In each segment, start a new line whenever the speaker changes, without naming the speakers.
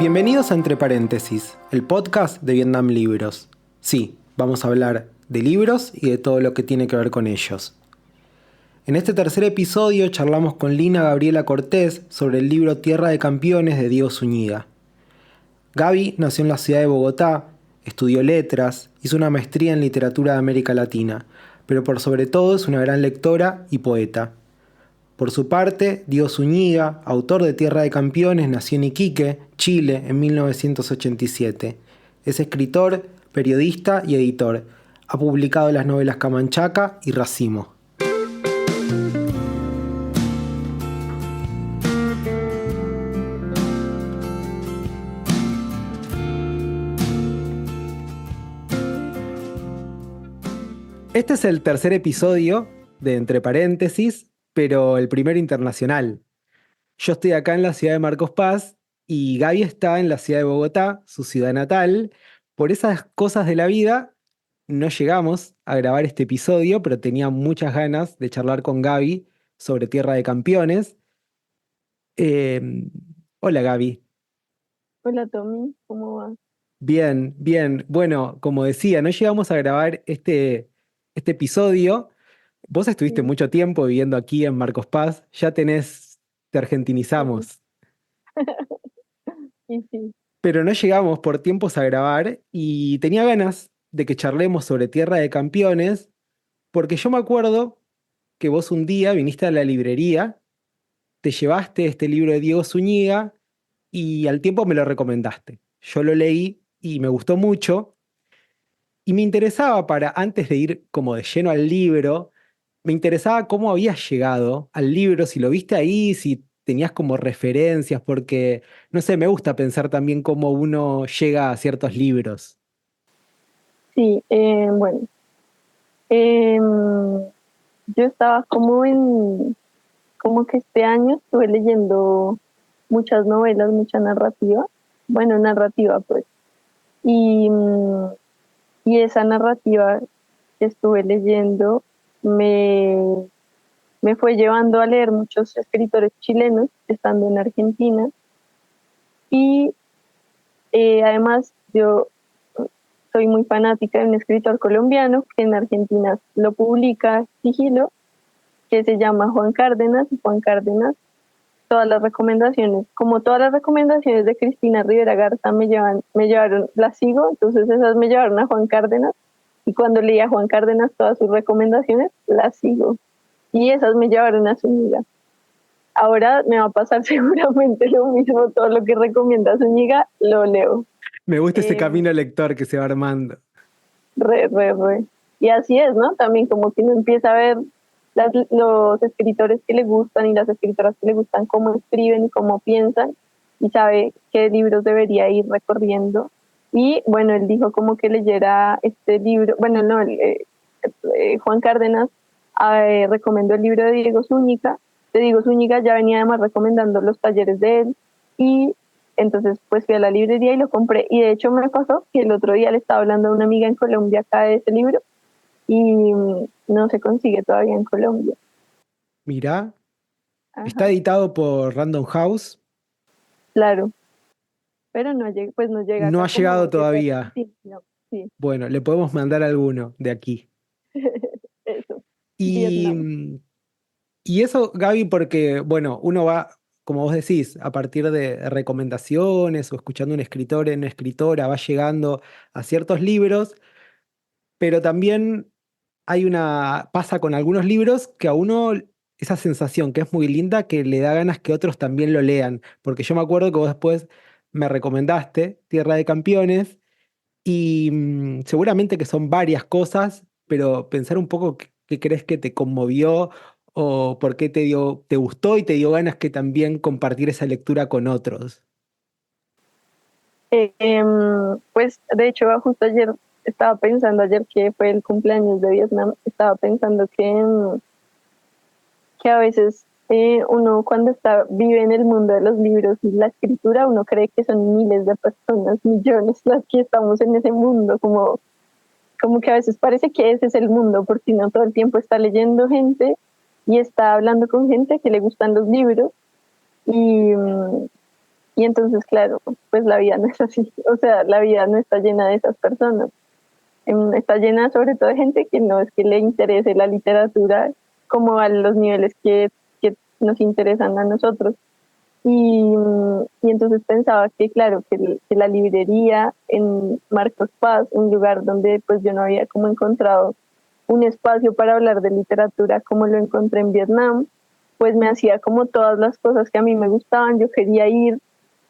Bienvenidos a Entre Paréntesis, el podcast de Vietnam Libros. Sí, vamos a hablar de libros y de todo lo que tiene que ver con ellos. En este tercer episodio charlamos con Lina Gabriela Cortés sobre el libro Tierra de Campeones de Diego Zúñiga. Gaby nació en la ciudad de Bogotá, estudió letras, hizo una maestría en literatura de América Latina, pero por sobre todo es una gran lectora y poeta. Por su parte, Diego Zúñiga, autor de Tierra de Campeones, nació en Iquique, Chile, en 1987. Es escritor, periodista y editor. Ha publicado las novelas Camanchaca y Racimo. Este es el tercer episodio de Entre Paréntesis, pero el primero internacional. Yo estoy acá en la ciudad de Marcos Paz y Gaby está en la ciudad de Bogotá, su ciudad natal. Por esas cosas de la vida no llegamos a grabar este episodio, pero tenía muchas ganas de charlar con Gaby sobre Tierra de Campeones. Eh, Hola Gaby.
Hola Tommy, ¿cómo vas?
Bien, bien. Bueno, como decía, no llegamos a grabar este episodio. Vos estuviste
Sí,
mucho tiempo viviendo aquí en Marcos Paz, te
sí,
argentinizamos.
y sí,
Pero no llegamos por tiempos a grabar y tenía ganas de que charlemos sobre Tierra de Campeones, porque yo me acuerdo que vos un día viniste a la librería, te llevaste este libro de Diego Zúñiga y al tiempo me lo recomendaste. Yo lo leí y me gustó mucho y me interesaba antes de ir como de lleno al libro, me interesaba cómo habías llegado al libro, si lo viste ahí, si tenías como referencias, porque, no sé, me gusta pensar también cómo uno llega a ciertos libros.
sí, bueno, yo estaba como que este año estuve leyendo muchas novelas, mucha narrativa, bueno, narrativa pues, y, y esa narrativa que estuve leyendo me, me fue llevando a leer muchos escritores chilenos estando en Argentina, y además yo soy muy fanática de un escritor colombiano que en Argentina lo publica Sigilo, que se llama Juan Cárdenas. Y Juan Cárdenas, todas las recomendaciones, como todas las recomendaciones de Cristina Rivera Garza me llevaron, las sigo, entonces esas me llevaron a Juan Cárdenas. Y cuando leí a Juan Cárdenas todas sus recomendaciones, las sigo. Y esas me llevaron a Zúñiga. Ahora me va a pasar seguramente lo mismo, todo lo que recomienda Zúñiga, lo leo.
Me gusta ese
Eh,
camino lector que se va armando.
Re. Y así es, ¿no? También como que uno empieza a ver los escritores que le gustan y las escritoras que le gustan, cómo escriben y cómo piensan, y sabe qué libros debería ir recorriendo. Y bueno, él dijo como que leyera este libro, bueno, no, Juan Cárdenas recomendó el libro de Diego Zúñiga. De Diego Zúñiga ya venía además recomendando los talleres de él, y entonces pues fui a la librería y lo compré. Y de hecho me pasó que el otro día le estaba hablando a una amiga en Colombia acá de ese libro, y no se consigue todavía en Colombia.
Mirá, está
Ajá,
editado por Random House.
claro, pero no llega, pues no llega
No
acá
ha llegado
como desde
todavía.
Argentina, no, sí,
Bueno, le podemos mandar alguno de aquí.
eso,
Y,
Vietnam.
y eso, Gaby, porque, bueno, uno va, como vos decís, a partir de recomendaciones o escuchando un escritor en una escritora, va llegando a ciertos libros, pero también pasa con algunos libros que a uno esa sensación que es muy linda, que le da ganas que otros también lo lean, porque yo me acuerdo que vos después me recomendaste Tierra de Campeones y seguramente que son varias cosas, pero pensar un poco qué crees que te conmovió o por qué te gustó y te dio ganas que también compartir esa lectura con otros.
Pues de hecho justo ayer estaba pensando, ayer que fue el cumpleaños de Vietnam, estaba pensando que a veces uno cuando vive en el mundo de los libros y la escritura, uno cree que son miles de personas, millones las que estamos en ese mundo, como que a veces parece que ese es el mundo, porque no todo el tiempo está leyendo gente y está hablando con gente que le gustan los libros. Y, Y entonces, claro, pues la vida no es así, o sea, la vida no está llena de esas personas. Está llena sobre todo de gente que no es que le interese la literatura como a los niveles que nos interesan a nosotros. Y entonces pensaba que, claro, que la librería en Marcos Paz, un lugar donde pues yo no había como encontrado un espacio para hablar de literatura como lo encontré en Vietnam, pues me hacía como todas las cosas que a mí me gustaban, yo quería ir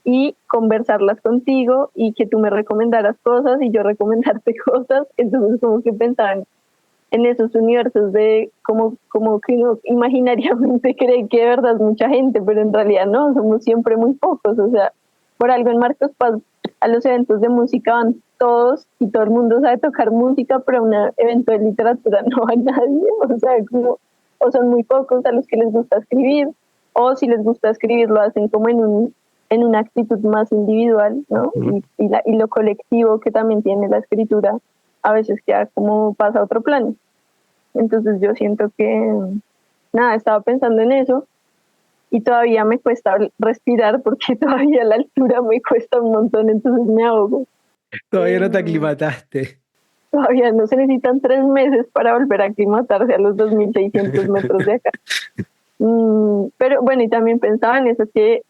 y conversarlas contigo y que tú me recomendaras cosas y yo recomendarte cosas, entonces como que pensaba en esos universos de como que uno imaginariamente cree que de verdad es mucha gente, pero en realidad no, somos siempre muy pocos, o sea, por algo en Marcos Paz a los eventos de música van todos y todo el mundo sabe tocar música, pero a un evento de literatura no va nadie, o sea, como, o son muy pocos a los que les gusta escribir, o si les gusta escribir lo hacen como en una actitud más individual, ¿no? Y lo colectivo que también tiene la escritura a veces queda como pasa a otro plano. Entonces yo siento que, nada, estaba pensando en eso y todavía me cuesta respirar porque todavía a la altura me cuesta un montón, entonces me ahogo.
Todavía no te aclimataste.
Todavía no se necesitan 3 meses para volver a aclimatarse a los 2.600 metros de acá. Pero bueno, y también pensaba en eso, que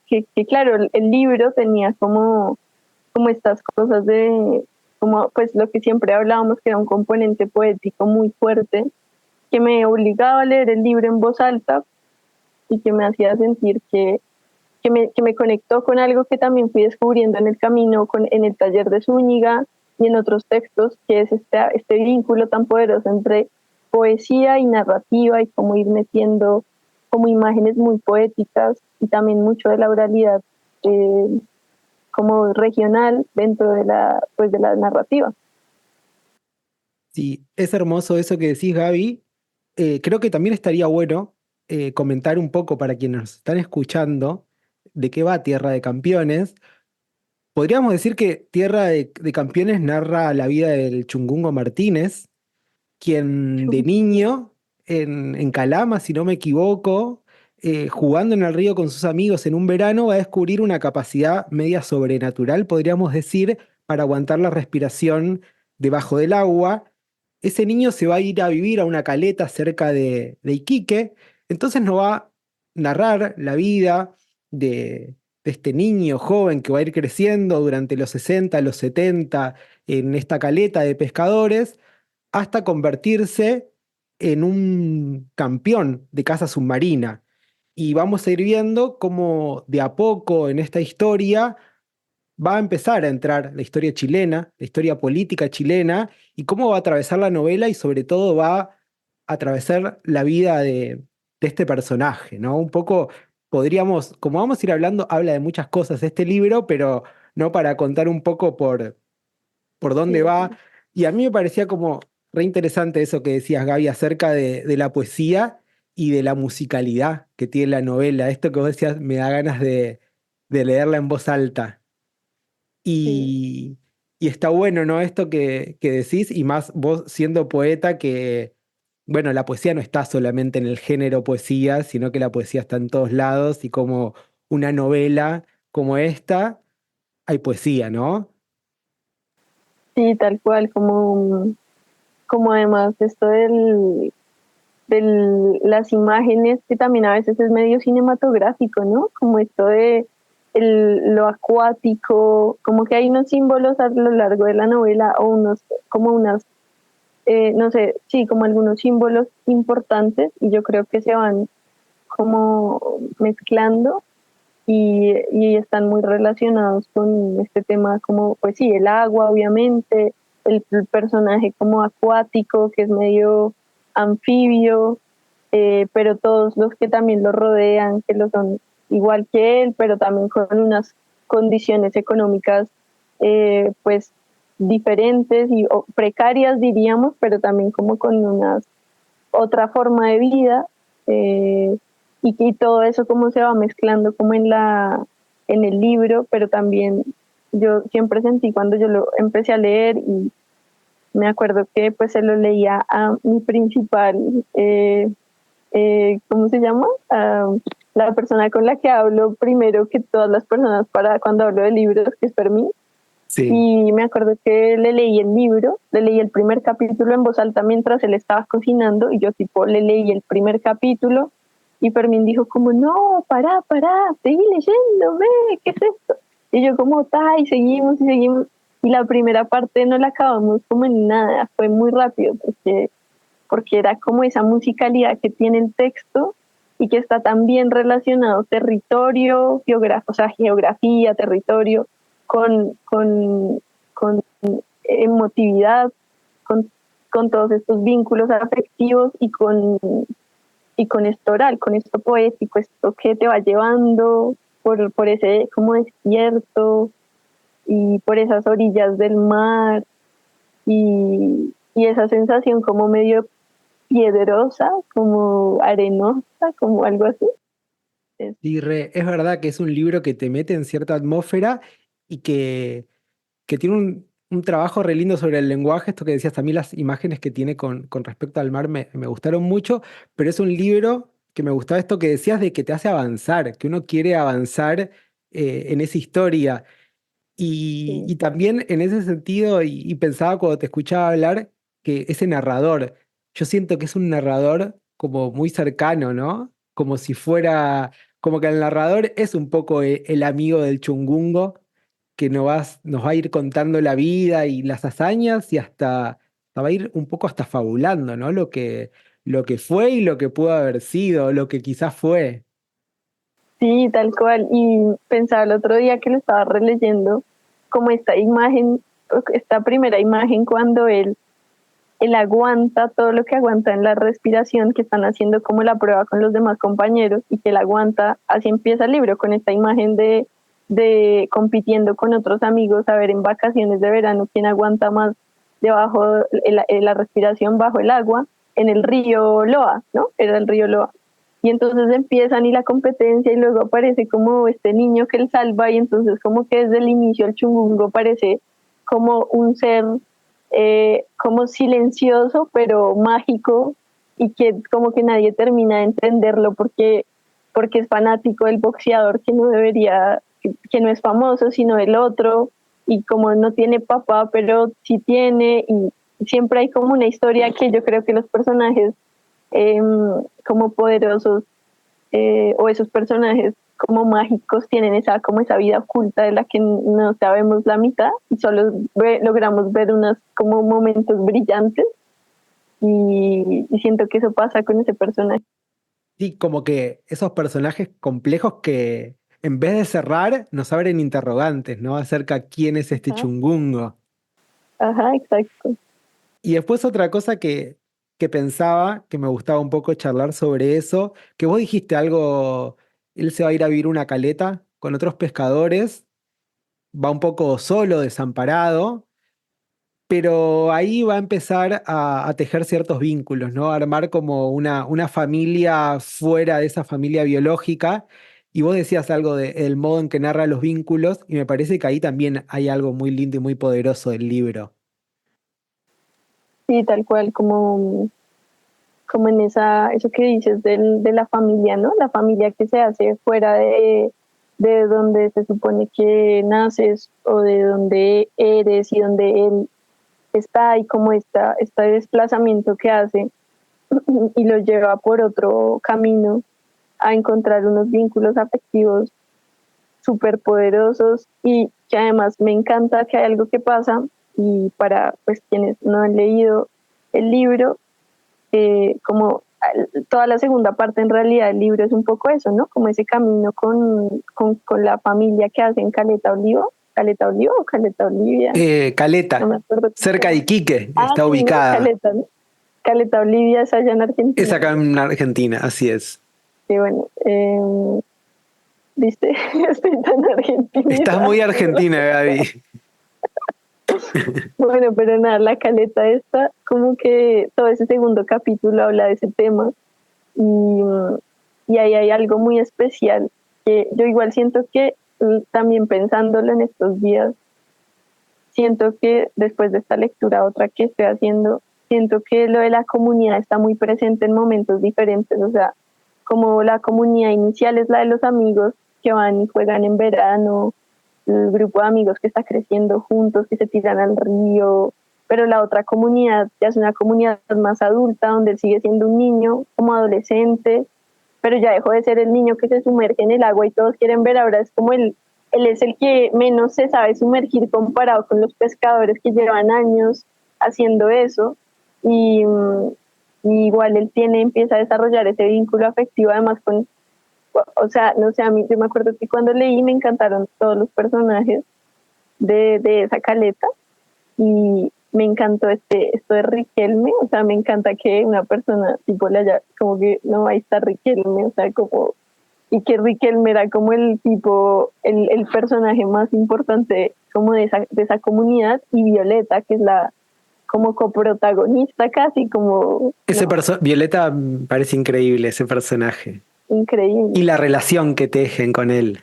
claro, el libro tenía como estas cosas de, como pues lo que siempre hablábamos, que era un componente poético muy fuerte, que me obligaba a leer el libro en voz alta y que me hacía sentir que me conectó con algo que también fui descubriendo en el camino, en el taller de Zúñiga y en otros textos, que es este vínculo tan poderoso entre poesía y narrativa y cómo ir metiendo como imágenes muy poéticas y también mucho de la oralidad como regional dentro de de la narrativa.
Sí, es hermoso eso que decís, Gaby. Creo que también estaría bueno comentar un poco para quienes nos están escuchando de qué va Tierra de Campeones. Podríamos decir que Tierra de Campeones narra la vida del Chungungo Martínez, quien de niño en Calama, si no me equivoco, jugando en el río con sus amigos en un verano, va a descubrir una capacidad media sobrenatural, podríamos decir, para aguantar la respiración debajo del agua. Ese niño se va a ir a vivir a una caleta cerca de Iquique, entonces nos va a narrar la vida de este niño joven que va a ir creciendo durante los 60, los 70 en esta caleta de pescadores hasta convertirse en un campeón de caza submarina. Y vamos a ir viendo cómo de a poco en esta historia va a empezar a entrar la historia chilena, la historia política chilena, y cómo va a atravesar la novela y sobre todo va a atravesar la vida de este personaje, ¿no? Un poco podríamos, como vamos a ir hablando, habla de muchas cosas este libro, pero no para contar un poco por dónde
Sí,
va. Y a mí me parecía como re interesante eso que decías, Gaby, acerca de la poesía y de la musicalidad que tiene la novela. Esto que vos decías me da ganas de leerla en voz alta.
sí,
Y, y está bueno, ¿no? Esto que decís, y más vos siendo poeta, que, bueno, la poesía no está solamente en el género poesía, sino que la poesía está en todos lados, y como una novela como esta, hay poesía, ¿no?
sí, tal cual, como además esto las imágenes, que también a veces es medio cinematográfico, ¿no? Como esto de lo acuático, como que hay unos símbolos a lo largo de la novela o como unas, no sé, sí, como algunos símbolos importantes y yo creo que se van como mezclando y están muy relacionados con este tema como, pues sí, el agua, obviamente, el personaje como acuático, que es medio anfibio, pero todos los que también lo rodean, que lo son igual que él, pero también con unas condiciones económicas, pues diferentes y o precarias diríamos, pero también como con una otra forma de vida. Y todo eso como se va mezclando como en el libro, pero también yo siempre sentí cuando yo lo empecé a leer y me acuerdo que pues se lo leía a mi principal ¿cómo se llama? La persona con la que hablo primero que todas las personas para cuando hablo de libros, que es Fermín.
Sí.
Y me acuerdo que le leí el libro, le leí el primer capítulo en voz alta mientras él estaba cocinando y yo tipo le leí el primer capítulo y Fermín dijo como, no, pará, seguí leyendo, ve, ¿qué es esto? Y yo como, y seguimos y la primera parte no la acabamos como en nada, fue muy rápido porque era como esa musicalidad que tiene el texto y que está tan bien relacionado territorio, geografía, territorio, con emotividad, con todos estos vínculos afectivos y con esto oral, con esto poético, esto que te va llevando por ese como desierto y por esas orillas del mar y esa sensación como medio piedrosa, como arenosa, como algo así.
Sí, es verdad que es un libro que te mete en cierta atmósfera y que tiene un trabajo re lindo sobre el lenguaje. Esto que decías, también las imágenes que tiene con respecto al mar me gustaron mucho, pero es un libro que me gustaba esto que decías de que te hace avanzar, que uno quiere avanzar en esa historia.
Sí.
Y también en ese sentido, y pensaba cuando te escuchaba hablar, que ese narrador, yo siento que es un narrador como muy cercano, ¿no? Como si fuera, como que el narrador es un poco el amigo del chungungo, que nos va a ir contando la vida y las hazañas y hasta va a ir un poco hasta fabulando, ¿no? Lo que fue y lo que pudo haber sido, lo que quizás fue.
Sí, tal cual. Y pensaba el otro día que lo estaba releyendo, como esta imagen, esta primera imagen cuando él aguanta todo lo que aguanta en la respiración, que están haciendo como la prueba con los demás compañeros, y que él aguanta, así empieza el libro, con esta imagen de compitiendo con otros amigos, a ver en vacaciones de verano quién aguanta más debajo, la respiración bajo el agua, en el río Loa, ¿no? Era el río Loa. Y entonces empiezan y la competencia y luego aparece como este niño que él salva y entonces como que desde el inicio el chungungo parece como un ser como silencioso pero mágico y que como que nadie termina de entenderlo porque es fanático del boxeador que no debería, que no es famoso sino el otro y como no tiene papá pero sí tiene y siempre hay como una historia que yo creo que los personajes eh, como poderosos o esos personajes como mágicos tienen como esa vida oculta de la que no sabemos la mitad y solo logramos ver unos como momentos brillantes y siento que eso pasa con ese personaje.
Sí, como que esos personajes complejos que en vez de cerrar nos abren interrogantes, ¿no? Acerca quién es este
Ajá,
chungungo.
ajá, exacto.
Y después otra cosa que pensaba, que me gustaba un poco charlar sobre eso, que vos dijiste algo, él se va a ir a vivir una caleta con otros pescadores, va un poco solo, desamparado, pero ahí va a empezar a tejer ciertos vínculos, ¿no? A armar como una familia fuera de esa familia biológica. Y vos decías algo del modo en que narra los vínculos, y me parece que ahí también hay algo muy lindo y muy poderoso del libro.
Sí, tal cual, como en eso que dices de la familia, ¿no? La familia que se hace fuera de donde se supone que naces o de donde eres y donde él está y como este desplazamiento que hace y lo lleva por otro camino a encontrar unos vínculos afectivos súper poderosos y que además me encanta que hay algo que pasa y para pues quienes no han leído el libro, como toda la segunda parte en realidad del libro es un poco eso, ¿no? Como ese camino con la familia que hacen Caleta Olivo o Caleta Olivia, no
Caleta,
me acuerdo cómo se
cerca de
llama.
Iquique,
Ah,
está
sí, ¿no?
ubicada.
Caleta, ¿no? Caleta Olivia es allá en
Es
Argentina.
acá en Argentina, así es.
Y bueno, viste, estoy tan
Estás
argentinizada.
muy argentina, Gaby.
Bueno, pero nada, la caleta esta, como que todo ese segundo capítulo habla de ese tema y ahí hay algo muy especial que yo igual siento que también pensándolo en estos días, siento que después de esta lectura, otra que estoy haciendo, siento que lo de la comunidad está muy presente en momentos diferentes, o sea, como la comunidad inicial es la de los amigos que van y juegan en verano, el grupo de amigos que está creciendo juntos, que se tiran al río, pero la otra comunidad ya es una comunidad más adulta, donde él sigue siendo un niño, como adolescente, pero ya dejó de ser el niño que se sumerge en el agua y todos quieren ver, ahora es como él es el que menos se sabe sumergir comparado con los pescadores que llevan años haciendo eso, y, y igual empieza a desarrollar ese vínculo afectivo además con, o sea, no sé, a mí yo me acuerdo que cuando leí me encantaron todos los personajes de esa caleta, y me encantó esto de Riquelme, o sea, me encanta que una persona tipo le haya, como que no, ahí está Riquelme, o sea, como, y que Riquelme era como el tipo, el personaje más importante como de esa comunidad, y Violeta, que es la como coprotagonista casi, como,
Ese
no,
Violeta me parece increíble, ese personaje.
increíble,
Y la relación que tejen con él.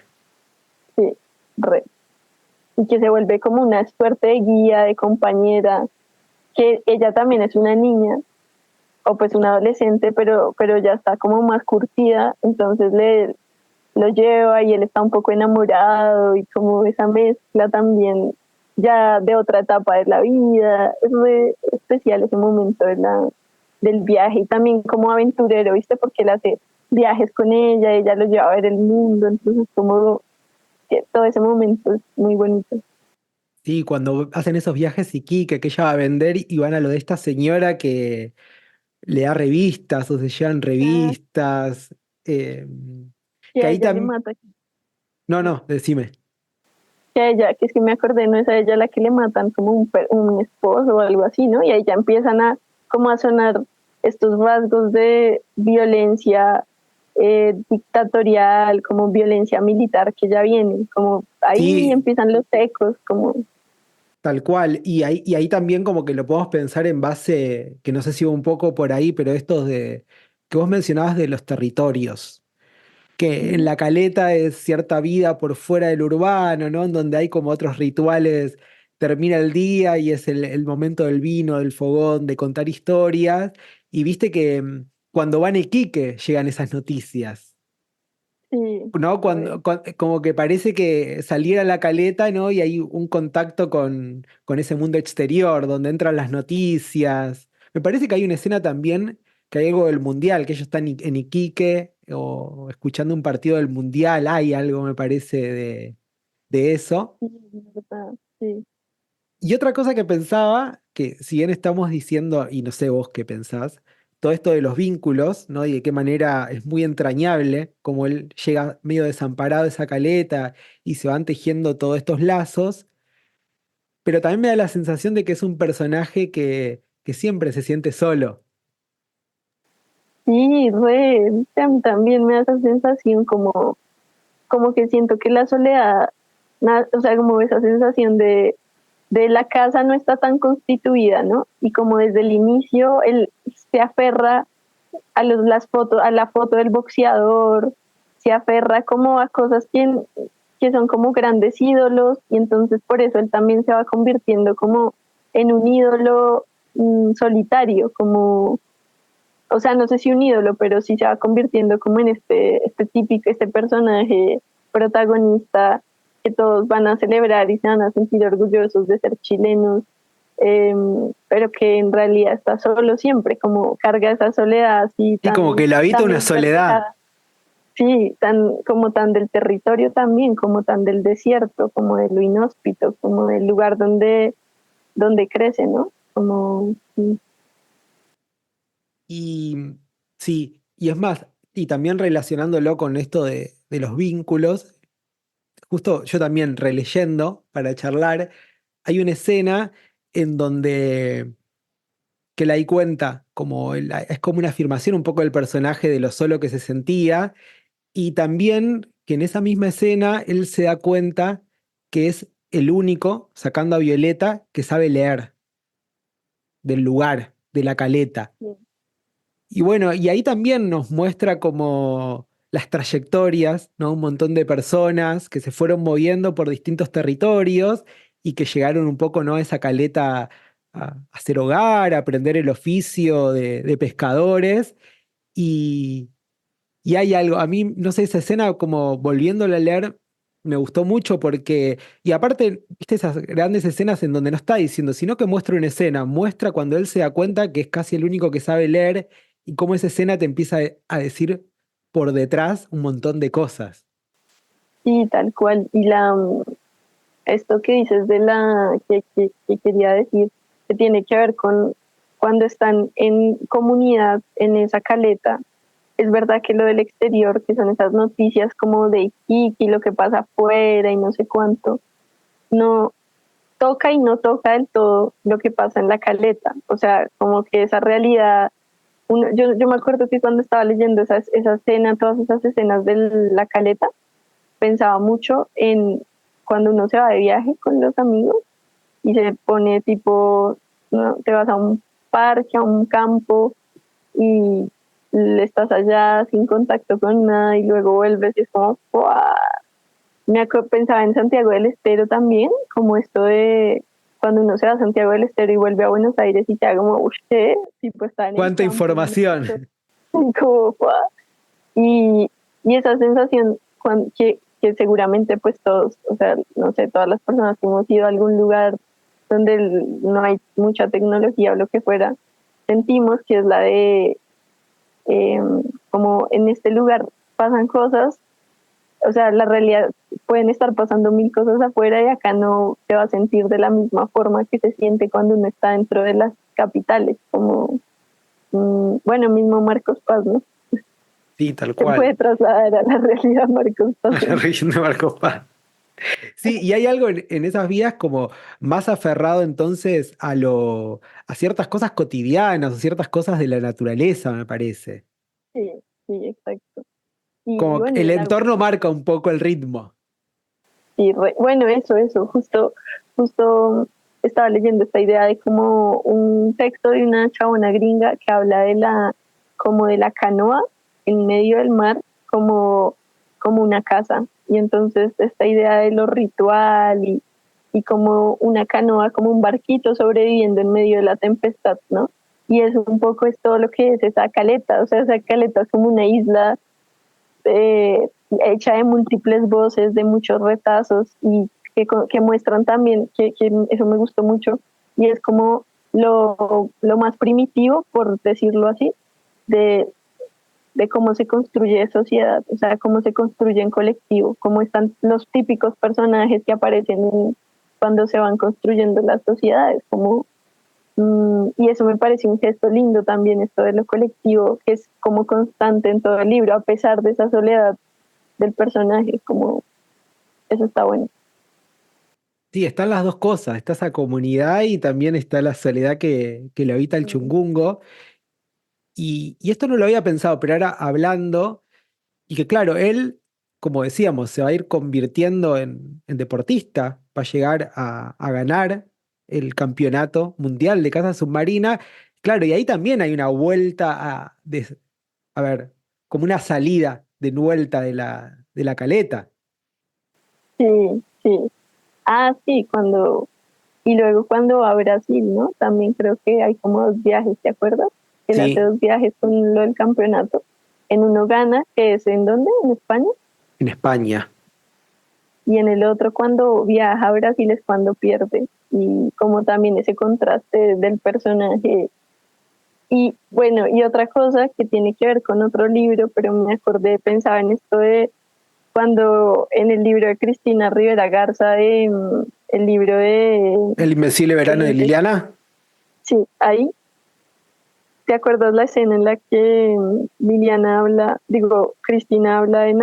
sí, re. Y que se vuelve como una suerte de guía, de compañera, que ella también es una niña, o pues una adolescente, pero ya está como más curtida, entonces lo lleva y él está un poco enamorado, y como esa mezcla también ya de otra etapa de la vida, es muy especial ese momento del viaje, y también como aventurero, ¿viste? Porque él hace viajes con ella lo lleva a ver el mundo, entonces como que todo ese momento es muy bonito.
Sí, cuando hacen esos viajes Iquique que ella va a vender y van a lo de esta señora que le da revistas o se llevan
Ah,
revistas. eh,
que
que
a
ahí
ella le
también.
mata,
No, no, decime.
que a ella, que es que me acordé, no es a ella la que le matan como un esposo o algo así, ¿no? Y ahí ya empiezan a como a sonar estos rasgos de violencia dictatorial, como violencia militar que ya vienen, como ahí
Sí,
empiezan los ecos, como
tal cual. Y ahí también como que lo podemos pensar en base, que no sé si va un poco por ahí, pero estos de que vos mencionabas de los territorios. Que en la caleta es cierta vida por fuera del urbano, ¿no? En donde hay como otros rituales, termina el día y es el momento del vino, del fogón, de contar historias. Y viste que cuando van a Iquique llegan esas noticias,
sí,
¿no? Como que parece que saliera la caleta, ¿no? Y hay un contacto con ese mundo exterior, donde entran las noticias. Me parece que hay una escena también, que hay algo del Mundial, que ellos están en Iquique o escuchando un partido del Mundial, hay algo, me parece, de eso.
sí, es verdad, sí.
Y otra cosa que pensaba, que si bien estamos diciendo, y no sé vos qué pensás, todo esto de los vínculos, ¿no? Y de qué manera es muy entrañable, como él llega medio desamparado a esa caleta y se van tejiendo todos estos lazos, pero también me da la sensación de que es un personaje que siempre se siente solo.
Sí, re, también me da esa sensación como que siento que la soledad, o sea, como esa sensación de la casa no está tan constituida, ¿no? Y como desde el inicio él se aferra las fotos, a la foto del boxeador, se aferra como a cosas que son como grandes ídolos, y entonces por eso él también se va convirtiendo como en un ídolo solitario, como, o sea, no sé si un ídolo, pero sí se va convirtiendo como en este típico, este personaje protagonista que todos van a celebrar y se van a sentir orgullosos de ser chilenos, eh, pero que en realidad está solo siempre, como carga esa soledad así
Y como que
tan,
la habita
tan
una
bien
soledad.
reflejada. Sí, como tan del territorio también, como tan del desierto, como de lo inhóspito, como del lugar donde crece, ¿no? Como, sí.
Y sí, y es más, y también relacionándolo con esto de los vínculos, justo yo también releyendo para charlar, hay una escena en donde que la di cuenta, es como una afirmación un poco del personaje de lo solo que se sentía, y también que en esa misma escena él se da cuenta que es el único, sacando a Violeta, que sabe leer del lugar, de la caleta.
Sí.
Y bueno, y ahí también nos muestra como las trayectorias, ¿no? Un montón de personas que se fueron moviendo por distintos territorios y que llegaron un poco, ¿no? A esa caleta a hacer hogar, a aprender el oficio de pescadores. Y, y hay algo, a mí, no sé, esa escena como volviéndola a leer, me gustó mucho porque, y aparte, viste esas grandes escenas en donde no está diciendo, sino que muestra una escena, muestra cuando él se da cuenta que es casi el único que sabe leer y cómo esa escena te empieza a decir por detrás un montón de cosas.
Sí, tal cual. Y esto que dices de que quería decir, que tiene que ver con cuando están en comunidad en esa caleta. Es verdad que lo del exterior, que son esas noticias como de Iquique y lo que pasa afuera y no sé cuánto, no toca y no toca del todo lo que pasa en la caleta. O sea, como que esa realidad, yo me acuerdo que cuando estaba leyendo esa escena, todas esas escenas de la caleta, pensaba mucho en cuando uno se va de viaje con los amigos y se pone tipo, no, te vas a un parque, a un campo y estás allá sin contacto con nada y luego vuelves y es como, ¡guau! Pensaba en Santiago del Estero también, como esto de cuando uno se va a Santiago del Estero y vuelve a Buenos Aires y te haga como, usted, tipo está en el
¿Cuánta
campo, ¿no?
información?
Como, ¡guau! Y, y esa sensación que seguramente pues todos, o sea, no sé, todas las personas que hemos ido a algún lugar donde no hay mucha tecnología o lo que fuera, sentimos que es la de eh, como en este lugar pasan cosas, o sea, la realidad pueden estar pasando mil cosas afuera y acá no se va a sentir de la misma forma que se siente cuando uno está dentro de las capitales, como, bueno, mismo Marcos Paz, ¿no?
Sí, tal
Se
cual.
puede trasladar a la realidad Marcos Paz.
La región de Marcos Paz. Sí, y hay algo en esas vidas como más aferrado entonces a ciertas cosas cotidianas o ciertas cosas de la naturaleza, me parece.
Sí, sí, exacto. Y
Como que
bueno, y
el
el árbol.
entorno marca un poco el ritmo.
Sí, bueno, eso, justo estaba leyendo esta idea de como un texto de una chabona gringa que habla como de la canoa en medio del mar, como una casa. Y entonces esta idea de lo ritual y como una canoa, como un barquito sobreviviendo en medio de la tempestad, ¿no? Y eso un poco es todo lo que es esa caleta, o sea, esa caleta es como una isla hecha de múltiples voces, de muchos retazos y que muestran también, que eso me gustó mucho, y es como lo más primitivo, por decirlo así, de, de cómo se construye sociedad, o sea, cómo se construye en colectivo, cómo están los típicos personajes que aparecen cuando se van construyendo las sociedades, como y eso me parece un gesto lindo también, esto de lo colectivo, que es como constante en todo el libro, a pesar de esa soledad del personaje, como eso está bueno.
Sí, están las dos cosas, está esa comunidad y también está la soledad que le habita el
Mm.
chungungo. Y esto no lo había pensado, pero ahora hablando, y que claro, él, como decíamos, se va a ir convirtiendo en deportista, va a llegar a ganar el campeonato mundial de caza submarina. Claro, y ahí también hay una vuelta a ver, como una salida de vuelta de la caleta.
Sí, sí. Ah, sí, y luego cuando va a Brasil, ¿no? También creo que hay como dos viajes, ¿te acuerdas? Él hace
Sí,
dos viajes con lo del campeonato. En uno gana, que es ¿en dónde? En España.
en España.
Y en el otro cuando viaja a Brasil es cuando pierde. Y como también ese contraste del personaje. Y bueno, y otra cosa que tiene que ver con otro libro, pero me acordé, pensaba en esto de cuando en el libro de Cristina Rivera Garza, el libro de
El Invencible Verano de
Felices,
Liliana.
sí, ahí, ¿te acuerdas la escena en la que Liliana habla, digo, Cristina habla de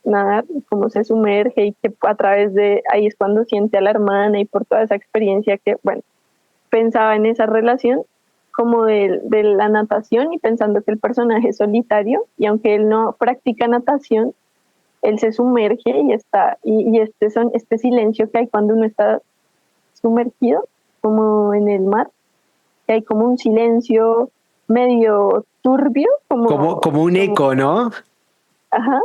nadar, cómo se sumerge y que a través de ahí es cuando siente a la hermana y por toda esa experiencia que, bueno, pensaba en esa relación como de la natación y pensando que el personaje es solitario y aunque él no practica natación, él se sumerge y está, y este silencio que hay cuando uno está sumergido, como en el mar, que hay como un silencio medio turbio,
Como un eco, ¿no?
ajá,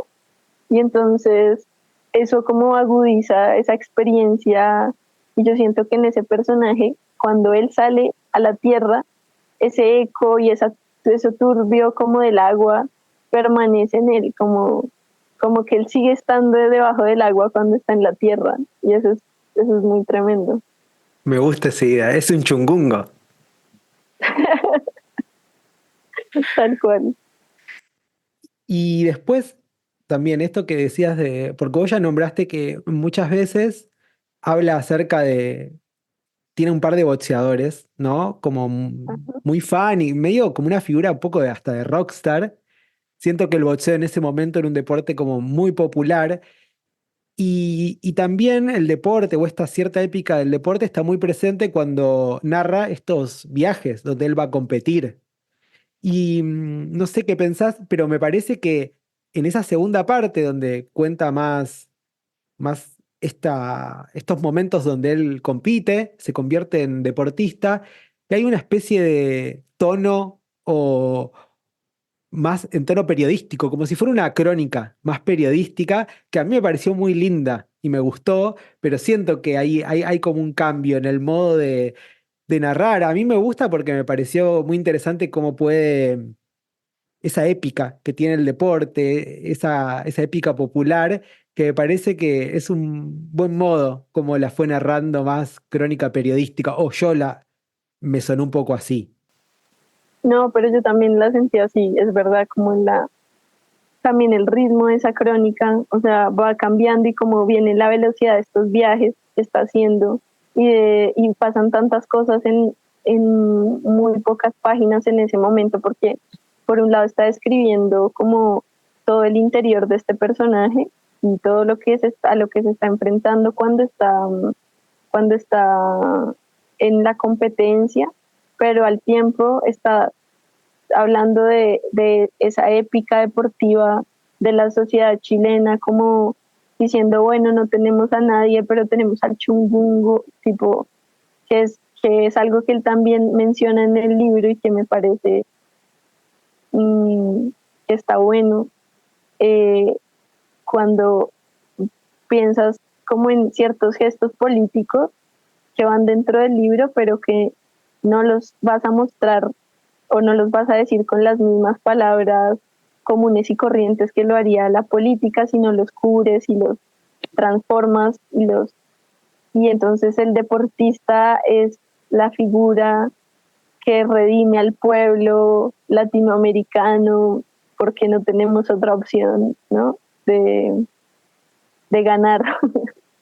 y entonces eso como agudiza esa experiencia y yo siento que en ese personaje cuando él sale a la tierra, ese eco y eso turbio como del agua permanece en él, como que él sigue estando debajo del agua cuando está en la tierra. Y eso es muy tremendo.
Me gusta esa idea, es un chungungo.
Tal cual.
Y después también esto que decías porque vos ya nombraste que muchas veces habla acerca tiene un par de boxeadores, ¿no? Como
Ajá.
muy fan y medio como una figura un poco hasta de rockstar. Siento que el boxeo en ese momento era un deporte como muy popular y también el deporte o esta cierta épica del deporte está muy presente cuando narra estos viajes donde él va a competir. Y no sé qué pensás, pero me parece que en esa segunda parte donde cuenta más estos momentos donde él compite, se convierte en deportista, que hay una especie de tono o más en tono periodístico, como si fuera una crónica más periodística, que a mí me pareció muy linda y me gustó, pero siento que hay como un cambio en el modo de narrar. A mí me gusta porque me pareció muy interesante cómo puede esa épica que tiene el deporte, esa épica popular, que me parece que es un buen modo como la fue narrando más crónica periodística, o me sonó un poco así.
No, pero yo también la sentí así, es verdad, como también el ritmo de esa crónica, o sea, va cambiando y como viene la velocidad de estos viajes que está haciendo y pasan tantas cosas en muy pocas páginas en ese momento, porque por un lado está describiendo como todo el interior de este personaje y todo a lo que se está enfrentando cuando está en la competencia, pero al tiempo está hablando de esa épica deportiva de la sociedad chilena, como diciendo, bueno, no tenemos a nadie, pero tenemos al chungungo, tipo, que es algo que él también menciona en el libro y que me parece que está bueno eh, cuando piensas como en ciertos gestos políticos que van dentro del libro, pero que no los vas a mostrar o no los vas a decir con las mismas palabras comunes y corrientes que lo haría la política, sino los cubres y los transformas y entonces el deportista es la figura que redime al pueblo latinoamericano porque no tenemos otra opción, ¿no? De ganar.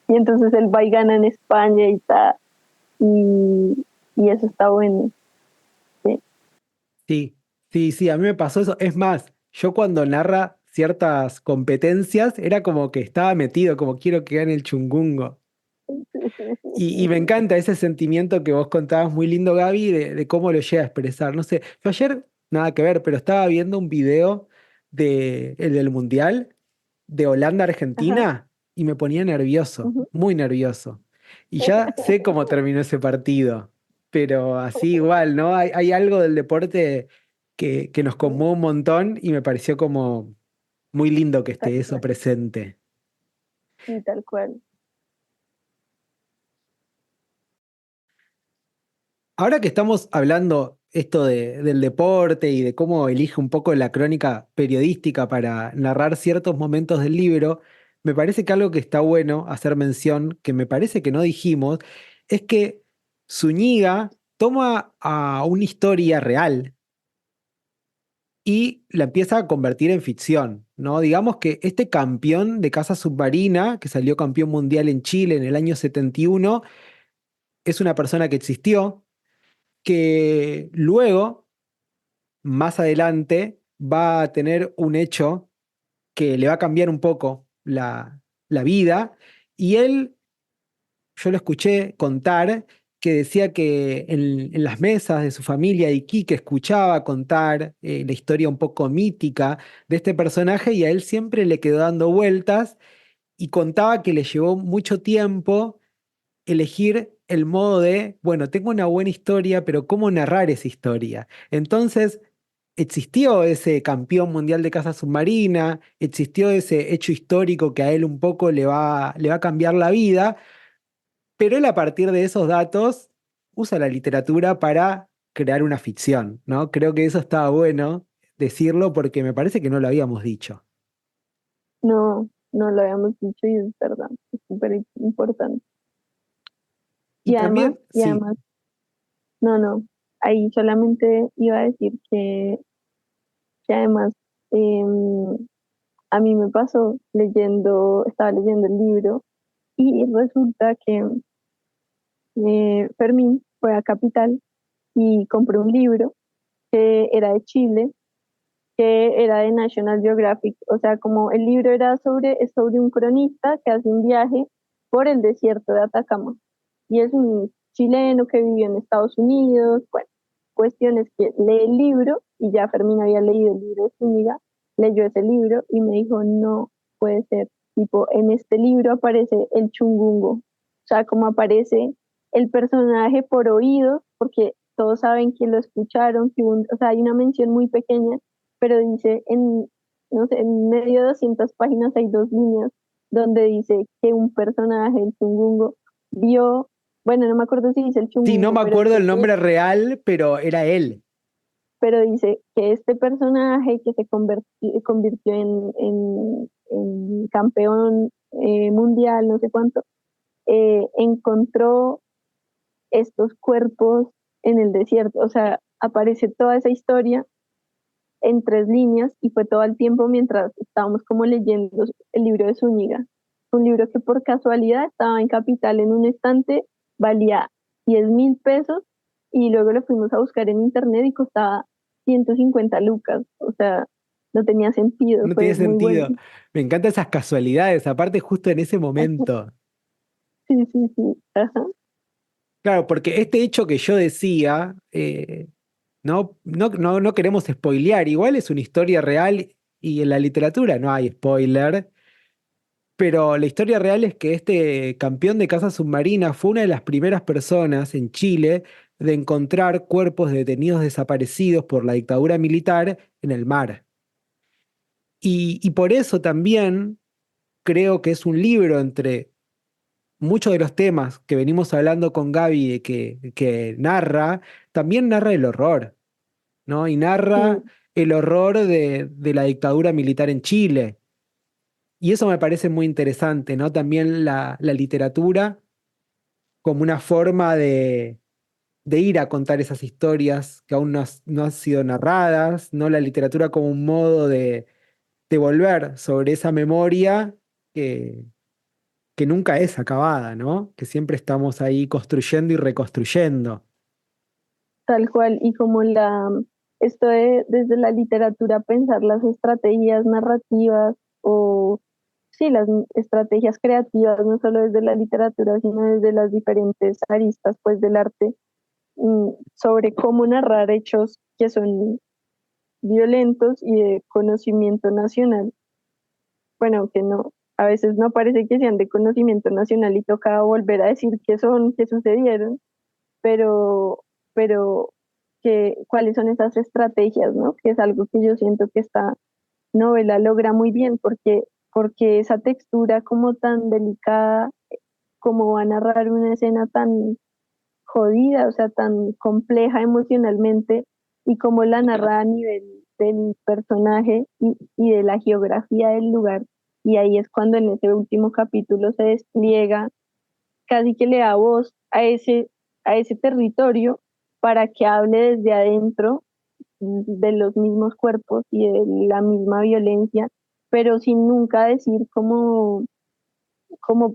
Y entonces él va y gana en España y tal. Y eso está bueno. Sí.
Sí, sí, a mí me pasó eso. Es más, yo cuando narra ciertas competencias era como que estaba metido, como quiero que gane el chungungo. Y me encanta ese sentimiento que vos contabas muy lindo, Gaby, de cómo lo llega a expresar. No sé, yo ayer, nada que ver, pero estaba viendo un video el del Mundial de
Ajá.
Holanda-Argentina y me ponía nervioso,
Uh-huh.
muy nervioso. Y ya sé cómo terminó ese partido, pero así igual, ¿no? Hay algo del deporte que nos conmueve un montón y me pareció como muy lindo que
Tal
esté eso
cual.
presente.
Sí, tal cual.
Ahora que estamos hablando esto del deporte y de cómo elige un poco la crónica periodística para narrar ciertos momentos del libro, me parece que algo que está bueno hacer mención, que me parece que no dijimos, es que Zúñiga toma a una historia real y la empieza a convertir en ficción, ¿no? Digamos que este campeón de caza submarina, que salió campeón mundial en Chile en el año 71, es una persona que existió, que luego más adelante va a tener un hecho que le va a cambiar un poco la vida. Y yo lo escuché contar que decía que en las mesas de su familia de Iquique escuchaba contar la historia un poco mítica de este personaje y a él siempre le quedó dando vueltas y contaba que le llevó mucho tiempo elegir el modo de, bueno, tengo una buena historia, pero ¿cómo narrar esa historia? Entonces, existió ese campeón mundial de caza submarina, existió ese hecho histórico que a él un poco le va a cambiar la vida, pero él a partir de esos datos usa la literatura para crear una ficción, ¿no? Creo que eso estaba bueno decirlo porque me parece que no lo habíamos dicho.
No, no lo habíamos dicho y es verdad, es súper importante.
Y también,
Y
sí,
además, no, no, ahí solamente iba a decir que además a mí me pasó estaba leyendo el libro y resulta que Fermín fue a Capital y compró un libro que era de Chile, que era de National Geographic. O sea, como el libro es sobre un cronista que hace un viaje por el desierto de Atacama. Y es un chileno que vivió en Estados Unidos. Bueno, cuestiones que lee el libro y ya Fermín había leído el libro de Zúñiga, leyó ese libro y me dijo, no puede ser. Tipo, en este libro aparece el chungungo. O sea, como aparece el personaje por oídos, porque todos saben que lo escucharon, o sea, hay una mención muy pequeña, pero dice no sé, en medio de 200 páginas hay dos líneas donde dice que un personaje, el chungungo, vio, bueno, no me acuerdo si dice el
sí, no
chungungo,
me acuerdo el nombre real, pero era él.
pero dice que este personaje que convirtió en campeón mundial, no sé cuánto, encontró estos cuerpos en el desierto. O sea, aparece toda esa historia en tres líneas y fue todo el tiempo mientras estábamos como leyendo el libro de Zúñiga. Un libro que por casualidad estaba en Capital en un estante, valía 10.000 pesos y luego lo fuimos a buscar en internet y costaba 150 lucas. O sea, no tenía sentido,
No tiene
fue muy bueno.
sentido. Me encantan esas casualidades, aparte justo en ese momento.
Sí, sí, sí. Ajá.
Claro, porque este hecho que yo decía, no queremos spoilear, igual es una historia real y en la literatura no hay spoiler, pero la historia real es que este campeón de caza submarina fue una de las primeras personas en Chile de encontrar cuerpos de detenidos desaparecidos por la dictadura militar en el mar. Y por eso también creo que es un libro entre muchos de los temas que venimos hablando con Gaby de que narra, también narra el horror, ¿no? Y narra
Sí,
el horror de la dictadura militar en Chile. Y eso me parece muy interesante, ¿no? También la literatura como una forma de ir a contar esas historias que aún no han sido narradas, ¿no? La literatura como un modo de volver sobre esa memoria que, que nunca es acabada, ¿no? Que siempre estamos ahí construyendo y reconstruyendo.
tal cual. Y como esto de desde la literatura pensar las estrategias narrativas o sí, las estrategias creativas, no solo desde la literatura, sino desde las diferentes aristas pues del arte, sobre cómo narrar hechos que son violentos y de conocimiento nacional. Bueno, que no, a veces no parece que sean de conocimiento nacional y toca volver a decir qué son, qué sucedieron, pero, pero cuáles son esas estrategias, ¿no? Que es algo que yo siento que esta novela logra muy bien, porque esa textura como tan delicada, como va a narrar una escena tan jodida, o sea, tan compleja emocionalmente, y como la narra a nivel del personaje y de la geografía del lugar. Y ahí es cuando en ese último capítulo se despliega, casi que le da voz a ese territorio para que hable desde adentro de los mismos cuerpos y de la misma violencia, pero sin nunca decir como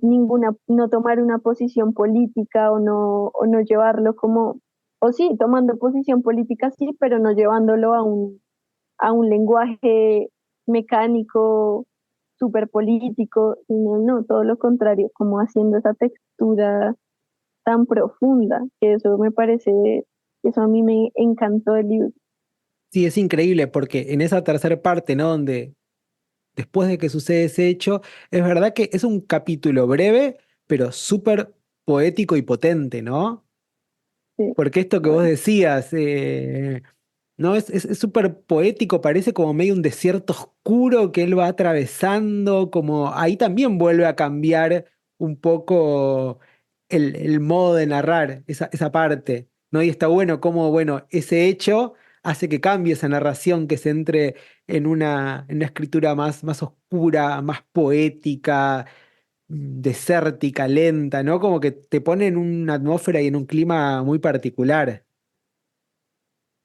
ninguna, no tomar una posición política o no llevarlo como, o sí, tomando posición política sí, pero no llevándolo a un lenguaje mecánico, súper político, sino no, todo lo contrario, como haciendo esa textura tan profunda, que eso me parece, eso a mí me encantó del libro.
Sí, es increíble porque en esa tercera parte, ¿no? Donde después de que sucede ese hecho, es verdad que es un capítulo breve, pero súper poético y potente, ¿no?
Sí,
Porque esto que vos
bueno,
decías, ¿no? Es súper poético, parece como medio un desierto oscuro que él va atravesando, como ahí también vuelve a cambiar un poco el modo de narrar esa parte, ¿no? Y está bueno cómo, bueno, ese hecho hace que cambie esa narración, que se entre en una escritura más oscura, más poética, desértica, lenta, ¿no? Como que te pone en una atmósfera y en un clima muy particular.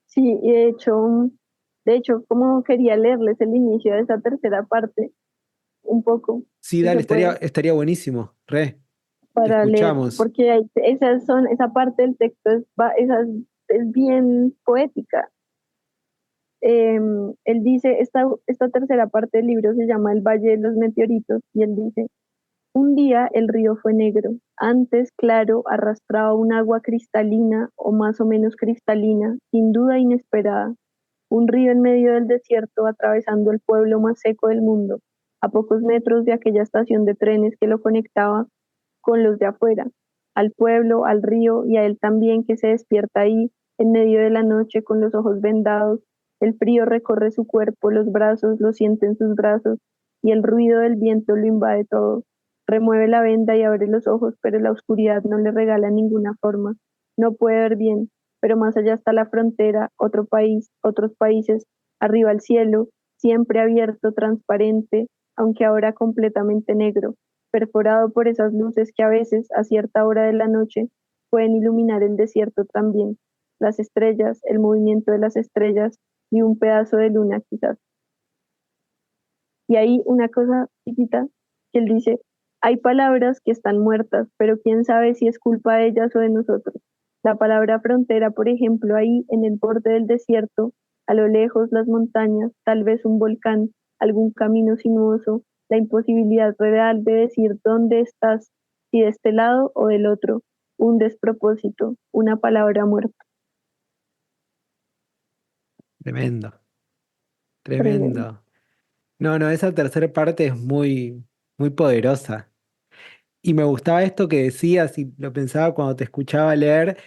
Sí, y de hecho, como quería leerles el inicio de esa tercera parte, un poco,
Sí,
si
dale,
se
estaría,
puede,
estaría buenísimo. Te
para leer,
escuchamos.
porque esa parte del texto es bien poética. Él dice, esta tercera parte del libro se llama El Valle de los Meteoritos, y él dice, un día el río fue negro, antes claro, arrastraba un agua cristalina o más o menos cristalina, sin duda inesperada, un río en medio del desierto atravesando el pueblo más seco del mundo, a pocos metros de aquella estación de trenes que lo conectaba con los de afuera, al pueblo, al río y a él también que se despierta ahí en medio de la noche con los ojos vendados, el frío recorre su cuerpo, los brazos, lo siente en sus brazos y el ruido del viento lo invade todo. Remueve la venda y abre los ojos, pero la oscuridad no le regala ninguna forma. No puede ver bien, pero más allá está la frontera, otro país, otros países, arriba el cielo, siempre abierto, transparente, aunque ahora completamente negro, perforado por esas luces que a veces, a cierta hora de la noche, pueden iluminar el desierto también, las estrellas, el movimiento de las estrellas y un pedazo de luna quizás. Y ahí una cosa chiquita que él dice, hay palabras que están muertas, pero quién sabe si es culpa de ellas o de nosotros. La palabra frontera, por ejemplo, ahí en el borde del desierto, a lo lejos las montañas, tal vez un volcán, algún camino sinuoso, la imposibilidad real de decir dónde estás, si de este lado o del otro, un despropósito, una palabra muerta.
Tremendo,
Tremendo.
tremendo. No, no, esa tercera parte es muy poderosa. Y me gustaba esto que decías y lo pensaba cuando te escuchaba leer,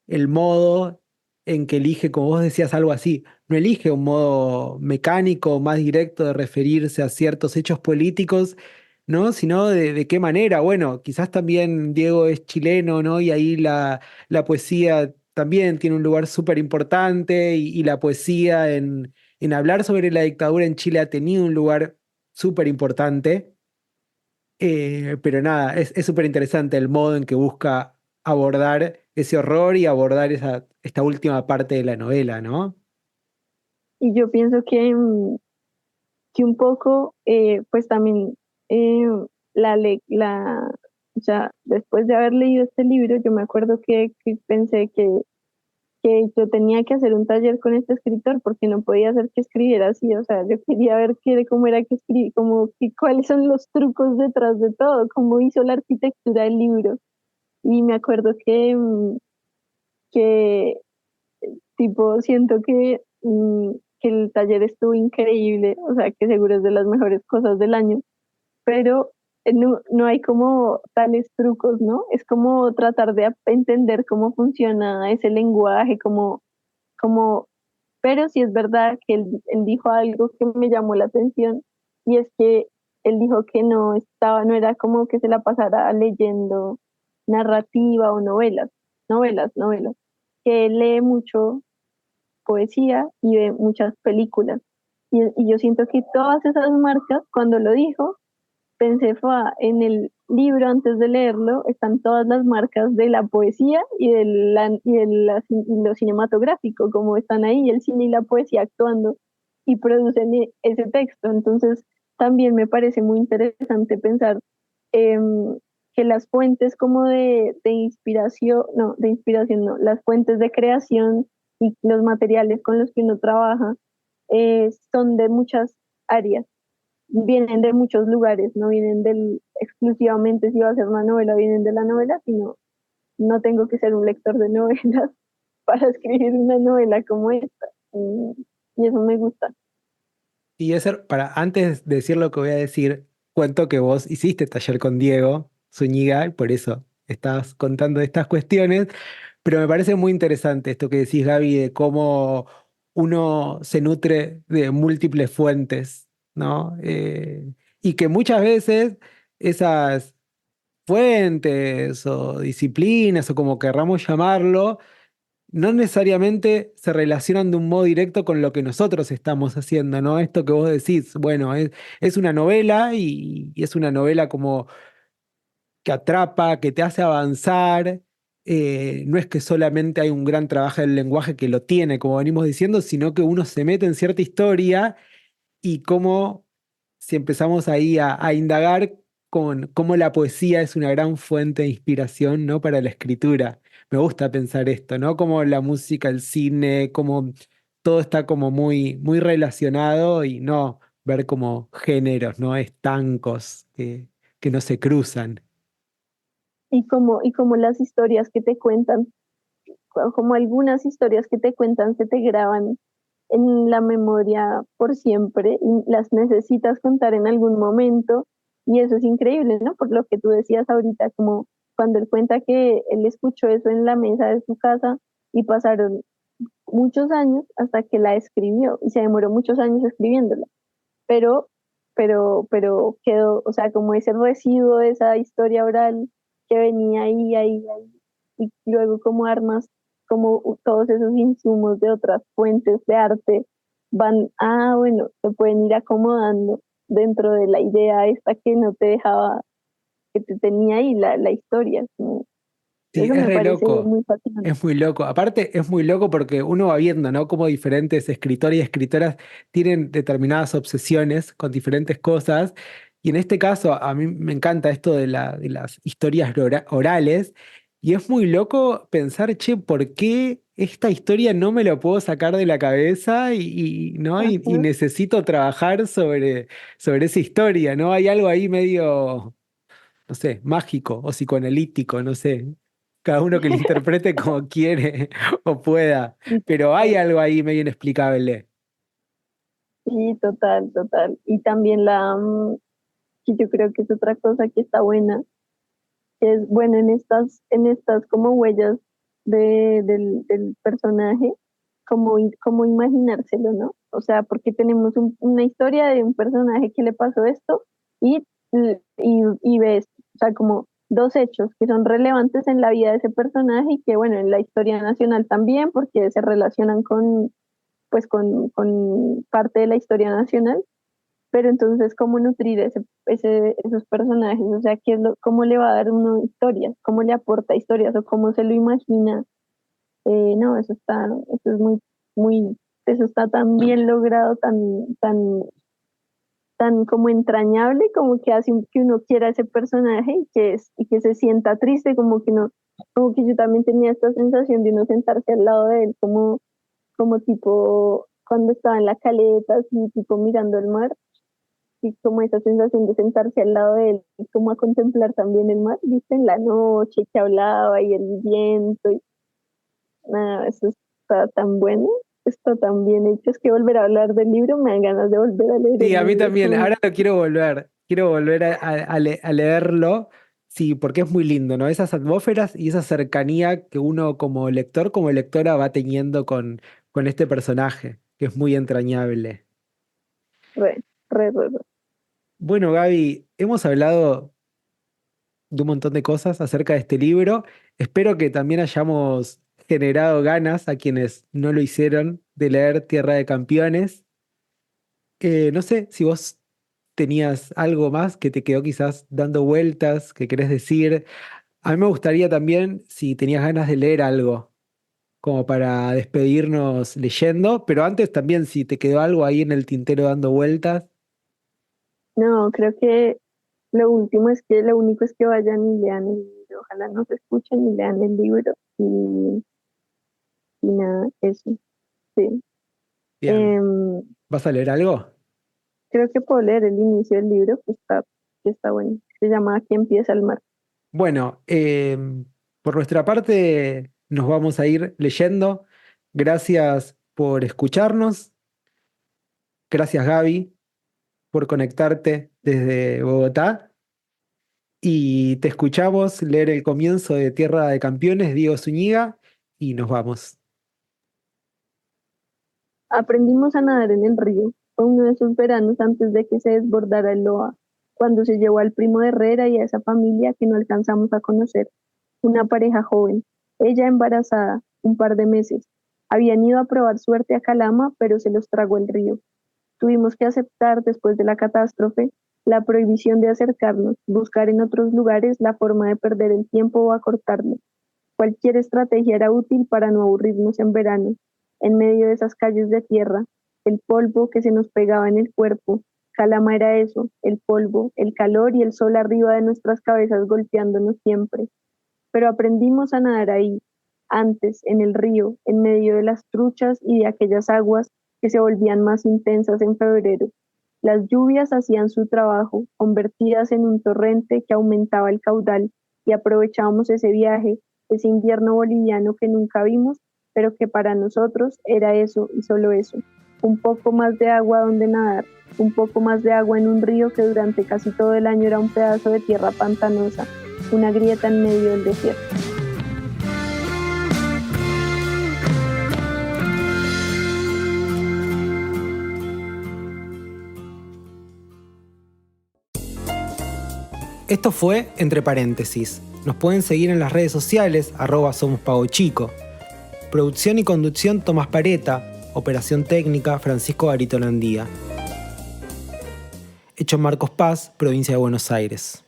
el modo en que elige, como vos decías, algo así. No elige un modo mecánico, más directo de referirse a ciertos hechos políticos, ¿no? Sino de qué manera. Bueno, quizás también Diego es chileno, ¿no? Y ahí la poesía también tiene un lugar súper importante y la poesía en hablar sobre la dictadura en Chile ha tenido un lugar súper importante. Pero nada, es súper interesante el modo en que busca abordar ese horror y abordar esta última parte de la novela, ¿no?
Y yo pienso que un poco, pues también eh, o sea, después de haber leído este libro, yo me acuerdo que pensé que yo tenía que hacer un taller con este escritor porque no podía hacer que escribiera así, o sea, yo quería ver cómo era que escribía, cuáles son los trucos detrás de todo, cómo hizo la arquitectura del libro. Y me acuerdo que tipo, siento que el taller estuvo increíble, o sea, que seguro es de las mejores cosas del año, pero no hay como tales trucos, ¿no? Es como tratar de entender cómo funciona ese lenguaje, como, pero sí es verdad que él dijo algo que me llamó la atención, y es que él dijo que no era como que se la pasara leyendo narrativa o novelas, que él lee mucho poesía y ve muchas películas. Y yo siento que todas esas marcas, cuando lo dijo, pensé, fue en el libro antes de leerlo, están todas las marcas de la poesía y lo cinematográfico, como están ahí el cine y la poesía actuando y producen ese texto. Entonces, también me parece muy interesante pensar em, que las fuentes como de inspiración, no, de inspiración no, las fuentes de creación y los materiales con los que uno trabaja son de muchas áreas, vienen de muchos lugares, no vienen exclusivamente si va a ser una novela, vienen de la novela, sino no tengo que ser un lector de novelas para escribir una novela como esta. Y eso me gusta.
Y eso, antes de decir lo que voy a decir, cuento que vos hiciste taller con Diego Zúñiga, y por eso estás contando estas cuestiones, pero me parece muy interesante esto que decís, Gaby, de cómo uno se nutre de múltiples fuentes, ¿no? Y que muchas veces esas fuentes o disciplinas o como querramos llamarlo, no necesariamente se relacionan de un modo directo con lo que nosotros estamos haciendo, ¿no? Esto que vos decís, bueno, es una novela y es una novela como que atrapa, que te hace avanzar. No es que solamente hay un gran trabajo del lenguaje que lo tiene, como venimos diciendo, sino que uno se mete en cierta historia y cómo, si empezamos ahí a indagar con cómo la poesía es una gran fuente de inspiración, ¿no? Para la escritura. Me gusta pensar esto, ¿no? Como la música, el cine, como todo está como muy, muy relacionado y no ver como géneros, ¿no? Estancos que no se cruzan.
Y como las historias que te cuentan, como algunas historias que te cuentan se te graban en la memoria por siempre y las necesitas contar en algún momento. Y eso es increíble, ¿no? Por lo que tú decías ahorita, como cuando él cuenta que él escuchó eso en la mesa de su casa y pasaron muchos años hasta que la escribió y se demoró muchos años escribiéndola, pero, pero quedó, o sea, como ese residuo de esa historia oral que venía ahí, y luego como armas, como todos esos insumos de otras fuentes de arte van, bueno, se pueden ir acomodando dentro de la idea esta que no te dejaba, que te tenía ahí la historia.
Sí,
Eso
es
me
re
parece
loco,
muy fascinante.
es muy loco. Aparte, es muy loco porque uno va viendo, ¿no? Cómo diferentes escritores y escritoras tienen determinadas obsesiones con diferentes cosas. Y en este caso, a mí me encanta esto de las historias orales. Y es muy loco pensar, che, ¿por qué esta historia no me la puedo sacar de la cabeza ¿no? Y
Ajá.
necesito trabajar sobre esa historia, ¿no? Hay algo ahí medio no sé, mágico o psicoanalítico, no sé. Cada uno que lo interprete como quiere o pueda.
Sí,
Pero hay algo ahí medio inexplicable.
sí, total, total. Y también que yo creo que es otra cosa que está buena, que es bueno en estas como huellas del personaje, como imaginárselo, ¿no? O sea, porque tenemos una historia de un personaje que le pasó esto y, y ves, o sea, como dos hechos que son relevantes en la vida de ese personaje y que, bueno, en la historia nacional también, porque se relacionan con, pues, con parte de la historia nacional, pero entonces, ¿cómo nutrir esos personajes? O sea, ¿cómo le va a dar uno historias? ¿Cómo le aporta historias? ¿O cómo se lo imagina? No, eso es muy, eso está tan bien logrado, tan como entrañable, como que hace que uno quiera a ese personaje y que se sienta triste, como que no, como que yo también tenía esta sensación de uno sentarse al lado de él, como tipo cuando estaba en la caleta, así tipo mirando el mar y como esa sensación de sentarse al lado de él y como a contemplar también el mar, viste, en la noche que hablaba y el viento y nada, eso está tan bueno, está tan bien hecho, es que volver a hablar del libro me dan ganas de volver a leer
Sí,
el
a mí
libro.
también. Ahora lo quiero volver a leerlo. Sí, porque es muy lindo, ¿no? Esas atmósferas y esa cercanía que uno como lector, como lectora va teniendo con este personaje, que es muy entrañable.
Re, re.
Bueno, Gaby, hemos hablado de un montón de cosas acerca de este libro. Espero que también hayamos generado ganas a quienes no lo hicieron de leer Tierra de Campeones. No sé si vos tenías algo más que te quedó quizás dando vueltas, que querés decir. A mí me gustaría también si tenías ganas de leer algo, como para despedirnos leyendo, pero antes también si te quedó algo ahí en el tintero dando vueltas.
No, creo que lo único es que vayan y lean el libro, ojalá no se escuchen y lean el libro y nada, eso, sí.
Bien,
Em,
¿vas a leer algo?
Creo que puedo leer el inicio del libro, que está bueno. Se llama Aquí empieza el mar.
Bueno, por nuestra parte nos vamos a ir leyendo. Gracias por escucharnos. Gracias, Gaby, por conectarte desde Bogotá. Y te escuchamos leer el comienzo de Tierra de Campeones, Diego Zúñiga, y nos vamos.
Aprendimos a nadar en el río. Fue uno de esos veranos antes de que se desbordara el Loa. cuando se llevó al primo de Herrera y a esa familia que no alcanzamos a conocer, una pareja joven, ella embarazada, un par de meses. Habían ido a probar suerte a Calama, pero se los tragó el río. Tuvimos que aceptar, después de la catástrofe, la prohibición de acercarnos, buscar en otros lugares la forma de perder el tiempo o acortarlo. Cualquier estrategia era útil para no aburrirnos en verano, en medio de esas calles de tierra, el polvo que se nos pegaba en el cuerpo. Calama era eso, el polvo, el calor y el sol arriba de nuestras cabezas golpeándonos siempre. Pero aprendimos a nadar ahí, antes, en el río, en medio de las truchas y de aquellas aguas que se volvían más intensas en febrero. Las lluvias hacían su trabajo, convertidas en un torrente que aumentaba el caudal, y aprovechábamos ese viaje, ese invierno boliviano que nunca vimos, pero que para nosotros era eso y solo eso. Un poco más de agua donde nadar, un poco más de agua en un río que durante casi todo el año era un pedazo de tierra pantanosa, una grieta en medio del desierto.
Esto fue Entre Paréntesis. Nos pueden seguir en las redes sociales, @somospagochico. Producción y conducción Tomás Pareta. Operación técnica Francisco Garito Landía. Hecho Marcos Paz, provincia de Buenos Aires.